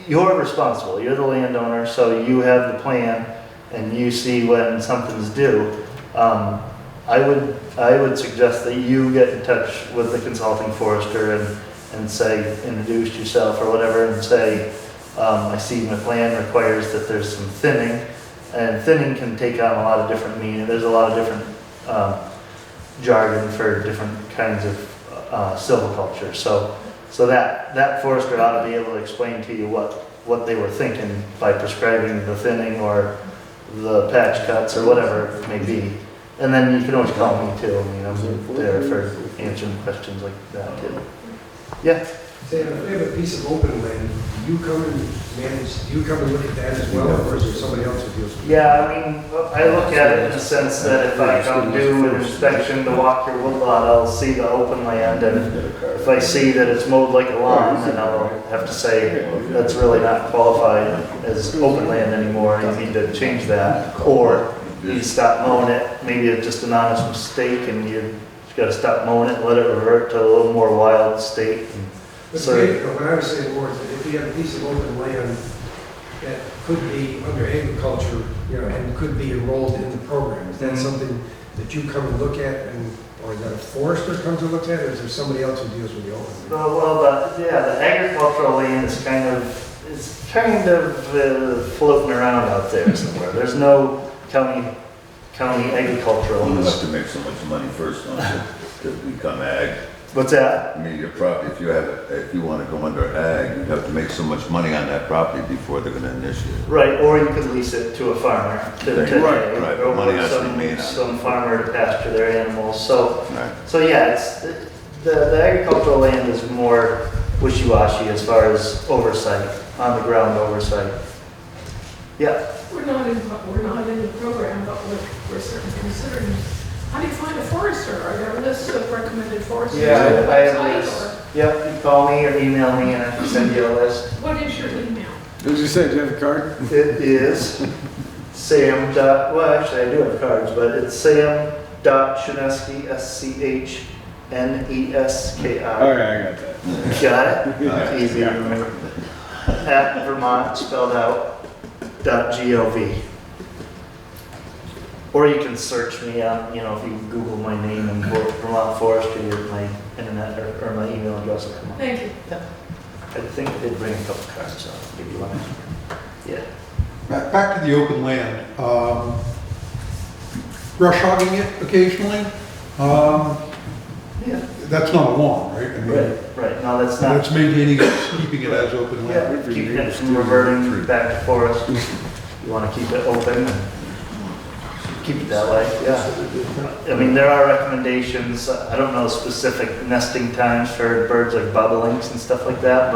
you're responsible, you're the landowner, so you have the plan and you see when something's due. I would suggest that you get in touch with the consulting forester and say, introduce yourself or whatever and say, I see my plan requires that there's some thinning, and thinning can take on a lot of different meaning. There's a lot of different jargon for different kinds of silviculture. So that forester ought to be able to explain to you what they were thinking by prescribing the thinning or the patch cuts or whatever it may be. And then you can always call me too. I mean, I'm there for answering questions like that too. Yeah. Say, if we have a piece of open land, do you come and look at that as well, or is there somebody else who deals with it? Yeah, I mean, I look at it in the sense that if I come do an inspection to walk your woodlot, I'll see the open land, and if I see that it's mowed like a lawn, then I'll have to say that's really not qualified as open land anymore, and you need to change that. Or you stop mowing it, maybe it's just an honest mistake, and you gotta stop mowing it and let it revert to a little more wild state. But So- what I was saying more is that if you have a piece of open land that could be under agriculture, you know, and could be enrolled in the program, is that Mhm. something that you come and look at, or is that a forester comes and looks at, or is there somebody else who deals with the open land? The agricultural land is kind of floating around out there somewhere. There's no county agricultural. You have to make so much money first, don't you, to become ag? What's that? I mean, your property, if you want to go under ag, you have to make so much money on that property before they're going to initiate. Right, or you could lease it to a farmer Right, or money put has to be made on it. some farmer to pasture their animals. So Right. yeah, it's the agricultural land is more wishy-washy as far as oversight, on the ground oversight. Yeah. We're not in the program, but we're certainly considering. How do you find a forester? Are there lists of recommended foresters on the I have a website? list. Yep, you call me or email me and I can send you a list. Or what is your email? Did you say, do you have a card? It is Sam. Well, actually, I do have cards, but it's Sam.Schneski, SCHNESKI. I got that. Got it? Yeah. Easy to remember. at Vermont, spelled out, .gov. Or you can search me on, you know, if you Google my name and Vermont Forestry, or my internet or my email address will come up. Thank you. I think I did bring a couple cards, so I'll give you one. Yeah. Back to the open land. Brush hogging it occasionally. Yeah. That's not a lawn, right? I mean, Right, no, that's not. it's maintaining it, keeping it as open land. Yeah, keeping it from reverting back to forest. You want to keep it open and keep it that way, yeah. I mean, there are recommendations, I don't know specific nesting times for birds like bobolinks and stuff like that,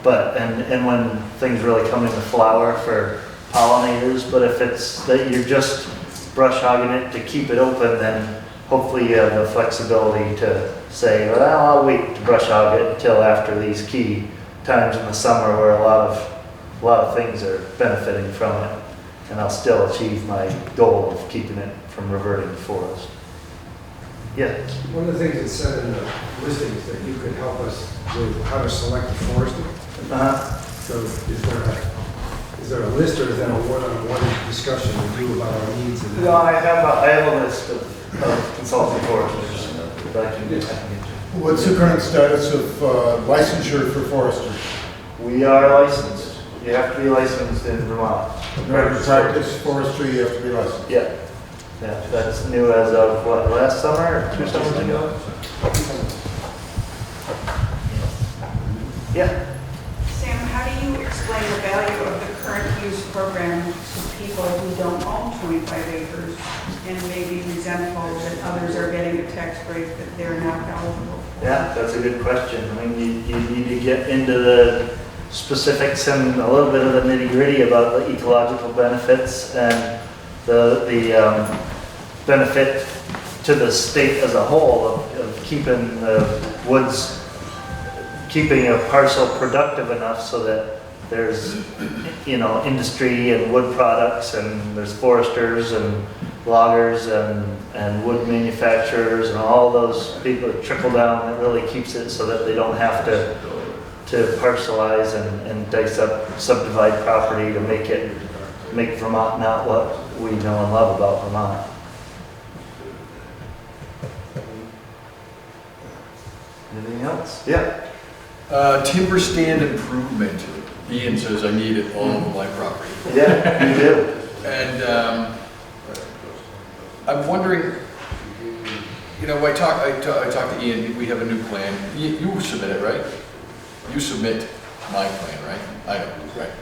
and when things really come into flower for pollinators, but if it's that you're just brush hogging it to keep it open, then hopefully you have the flexibility to say, well, I'll wait to brush hog it until after these key times in the summer where a lot of things are benefiting from it, and I'll still achieve my goal of keeping it from reverting to forest. Yeah. One of the things that's said in the listings that you could help us with how to select a forester. So is there a list, or is that a one-on-one discussion with you about our needs? And No, I have a list of consulting foresters that I can get to. What's the current status of licensure for foresters? We are licensed. You have to be licensed in Vermont. In order to practice forestry, you have to be licensed. Yeah. Yeah, that's new as of what, last summer or 2 summers ago? Yeah. Sam, how do you explain the value of the current use program to people who don't own 25 acres and maybe resentful that others are getting a tax break that they're not eligible for? Yeah, that's a good question. I mean, you need to get into the specifics and a little bit of the nitty-gritty about the ecological benefits and the benefit to the state as a whole of keeping the woods, keeping a parcel productive enough so that there's, you know, industry and wood products, and there's foresters and loggers and wood manufacturers and all those people that trickle down that really keeps it so that they don't have to parcelize and dice up, subdivide property to make Vermont not what we know and love about Vermont. Anything else? Yeah. Timber stand improvement. Ian says I need it all over my property. Yeah, you do. And I'm wondering, you know, I talked to Ian, we have a new plan. You submit it, right? You submit my plan, right? I don't, right?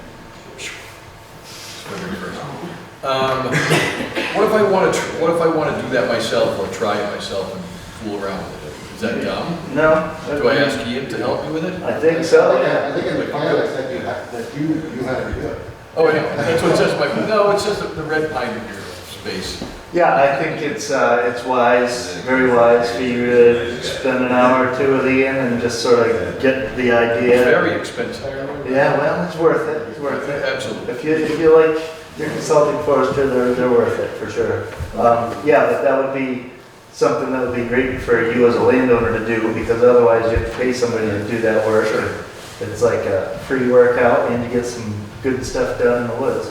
What if I want to do that myself or try it myself and fool around with it? Is that dumb? No. Do I ask Ian to help me with it? I think so. I think in the plan it said that you had to do it. Oh, yeah, that's what it says. No, it says the red pine in your space. Yeah, I think it's wise, very wise for you to spend an hour or two with Ian and just sort of get the idea. It's very expensive. Yeah, well, it's worth it. It's worth it. Absolutely. If you like your consulting forester, they're worth it for sure. Yeah, but that would be something that would be great for you as a landowner to do, because otherwise you have to pay somebody to do that work. Sure. It's like a free workout and you get some good stuff done in the woods.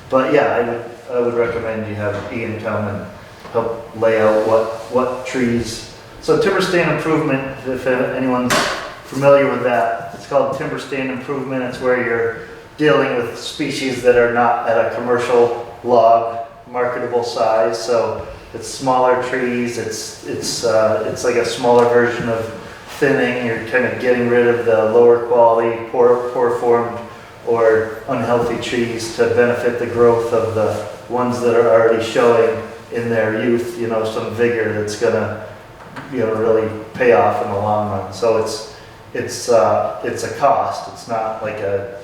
But yeah, I would recommend you have Ian come and help lay out what trees. So timber stand improvement, if anyone's familiar with that, it's called timber stand improvement. It's where you're dealing with species that are not at a commercial log marketable size. So it's smaller trees. It's like a smaller version of thinning. You're kind of getting rid of the lower quality, poor formed or unhealthy trees to benefit the growth of the ones that are already showing in their youth, you know, some vigor that's gonna, you know, really pay off in the long run. So it's a cost. It's not like a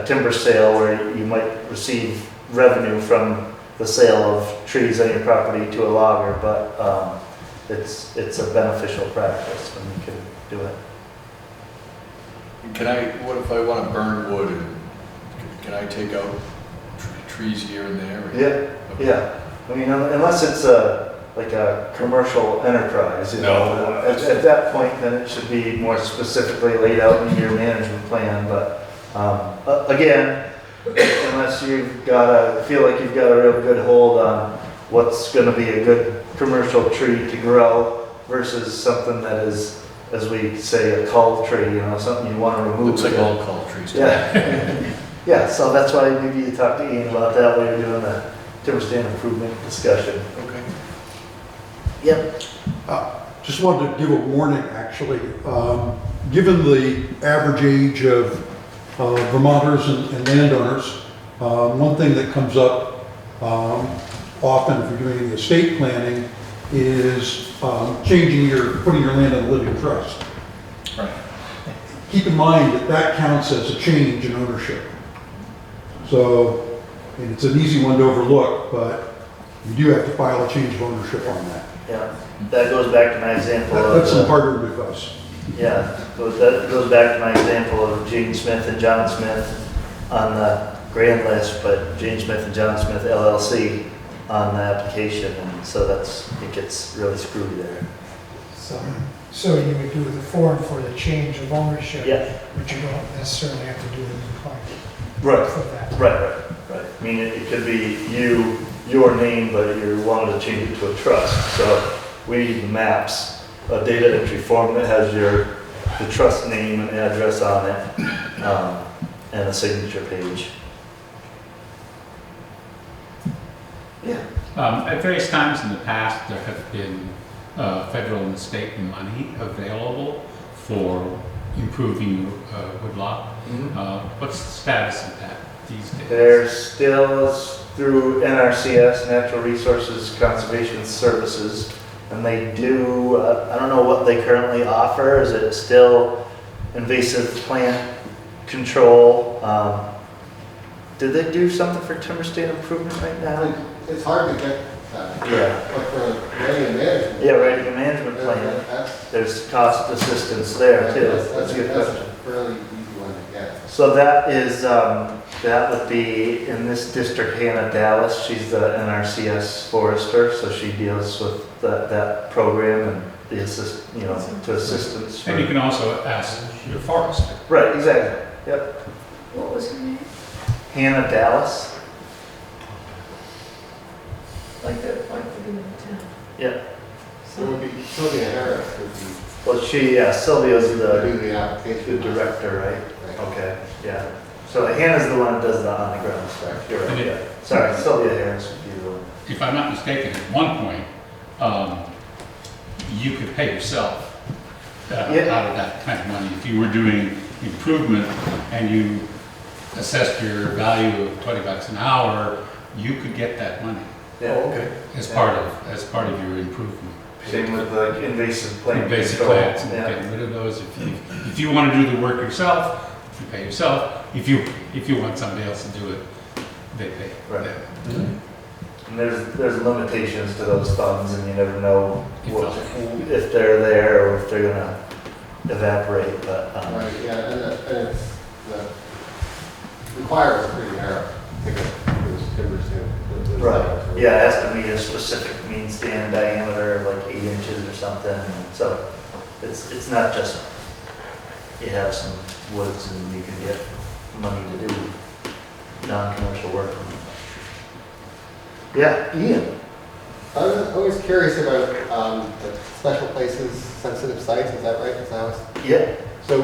timber sale where you might receive revenue from the sale of trees on your property to a logger, but it's a beneficial practice when you can do it. What if I want to burn wood? Can I take out trees here and there? Yeah, Okay. yeah. I mean, unless it's like a commercial enterprise, you know. At that point, then it should be more specifically laid out in your management plan. But Again, unless feel like you've got a real good hold on what's gonna be a good commercial tree to grow versus something that is, as we say, a cull tree, something you wanna remove. Looks like all cull trees. Yeah. Yeah, so that's why maybe you talk to Ian about that when you're doing the timber stand improvement discussion. Okay. Yep. Just wanted to give a warning, actually. Given the average age of Vermonters and landowners, one thing that comes up often if you're doing any estate planning is putting your land on a living trust. Right. Keep in mind that that counts as a change in ownership. So, and it's an easy one to overlook, but you do have to file a change of ownership on that. Yeah, that goes back to my example of... That's some harder advice. Yeah, that goes back to my example of Jane Smith and John Smith on the grand list, but Jane Smith and John Smith LLC on the application, and so it gets really screwy there. So you would do the form for the change of ownership, Yeah. but you don't necessarily have to do the new claim Right, for that. right. I mean, it could be your name, but you wanted to change it to a trust. So we need the maps, a data entry form that has the trust name and address on it, and a signature page. Yeah. At various times in the past, there have been federal and state money available for improving woodlot. What's the status of that these days? There still is through NRCS, Natural Resources Conservation Services, and they do, I don't know what they currently offer. Is it still invasive plant control? Did they do something for timber stand improvement right now? It's hard to get that. Yeah. But for writing and management. Yeah, writing a management plan. There's cost assistance there too. That's a good question. That's a fairly easy one to get. So that is, that would be in this district, Hannah Dallas. She's the NRCS forester, so she deals with that program and the to assistance. And you can also ask your forester. Right, exactly. Yep. What was her name? Hannah Dallas. Like the beginning of town. Yeah. So it would be Sylvia Harris would be. Well, Sylvia's do the application. the director, right? Okay, yeah. So Hannah's the one that does the on the ground stuff. You're right, yeah. Sorry, Sylvia Harris would be the one. If I'm not mistaken, at one point, you could pay yourself out of that kind of money. If you were doing improvement and you assessed your value of $20 an hour, you could get that money. Yeah. Oh, okay. As part of your improvement. Same with the invasive plant Invasive control. plants, and getting rid of those. If you want to do the work yourself, you pay yourself. If you want somebody else to do it, they pay. Right. them. And there's limitations to those funds, and you never know if they're there or if they're gonna evaporate. But Right, yeah, and it's the requirements are pretty narrow to get those timbers in. right, yeah, it has to meet a specific mean stand diameter, like 8 inches or something. And so it's not just you have some woods and you can get money to do non-commercial work. Yeah, Ian. I was always curious about the special places, sensitive sites, is that right? Is that how Yeah. So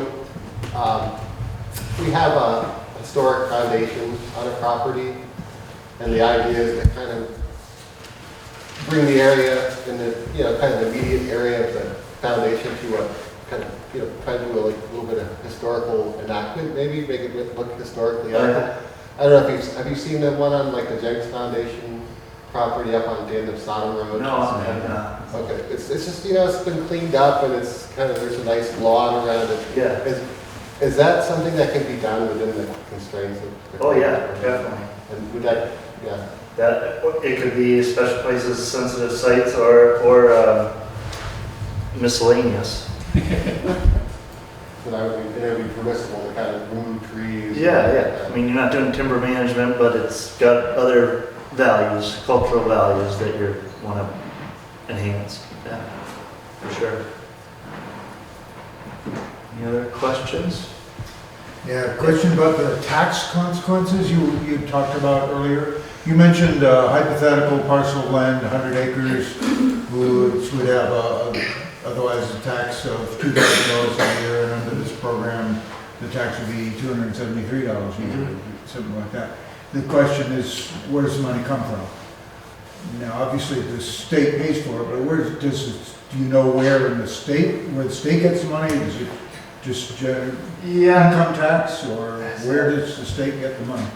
we have a historic foundation on a property, and the idea is to kind of bring the area in the, kind of immediate area of the foundation to a kind of, try to do a little bit of historical enactment, maybe make it look historically accurate. I don't know if have you seen the one on like the Jenks Foundation property up on the end of Sodom Road? No, I have not. Okay, it's just, it's been cleaned up and it's kind of, there's a nice lawn around it. Yeah. Is that something that can be done within the constraints of the? Oh, yeah, definitely. And would that, yeah. That, it could be special places, sensitive sites, or miscellaneous. So that would be permissible to kind of remove trees? Yeah. I mean, you're not doing timber management, but it's got other values, cultural values that you want to enhance. Yeah, for sure. Any other questions? Yeah, question about the tax consequences you talked about earlier. You mentioned hypothetical parcel of land, 100 acres, which would have otherwise a tax of $2,000 a year, and under this program, the tax would be $273 a year, something like that. The question is, where does the money come from? Now, obviously, the state pays for it, but do you know where in the state, where the state gets the money? Is it just income tax, or where does the state get the money?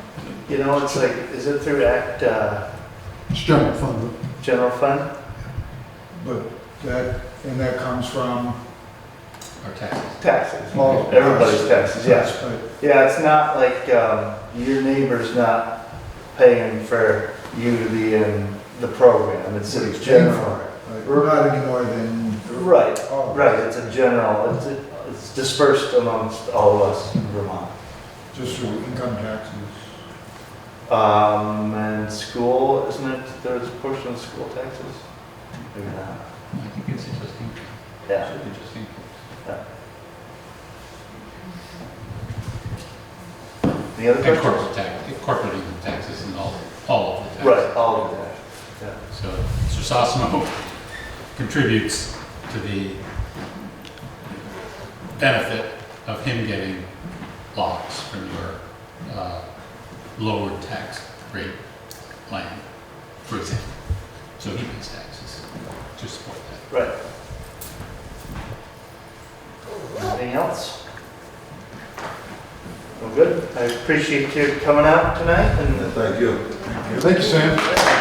You know, it's like, is it through Act, It's general fund. General Fund? But that comes from Or taxes. Taxes. Well, Everybody's taxes, yeah. but Yeah, it's not like, your neighbor's not paying for you to be in the program. It's paying general. for it. But we're not any more than. Right, all of right, us. it's a general, it's dispersed amongst all of us in Vermont. Just through income taxes. And school, isn't it, there's a portion of school taxes? Maybe not. I think it's interesting. Yeah. It's interesting. Any other And questions? corporate income taxes and all of the taxes. Right, all of that, yeah. So Mr. Sosimo contributes to the benefit of him getting lots from your lower tax rate land, for example. So he pays taxes to support that. Right. Anything else? Well, good. I appreciate you coming out tonight and Thank you. Thank you, Sam.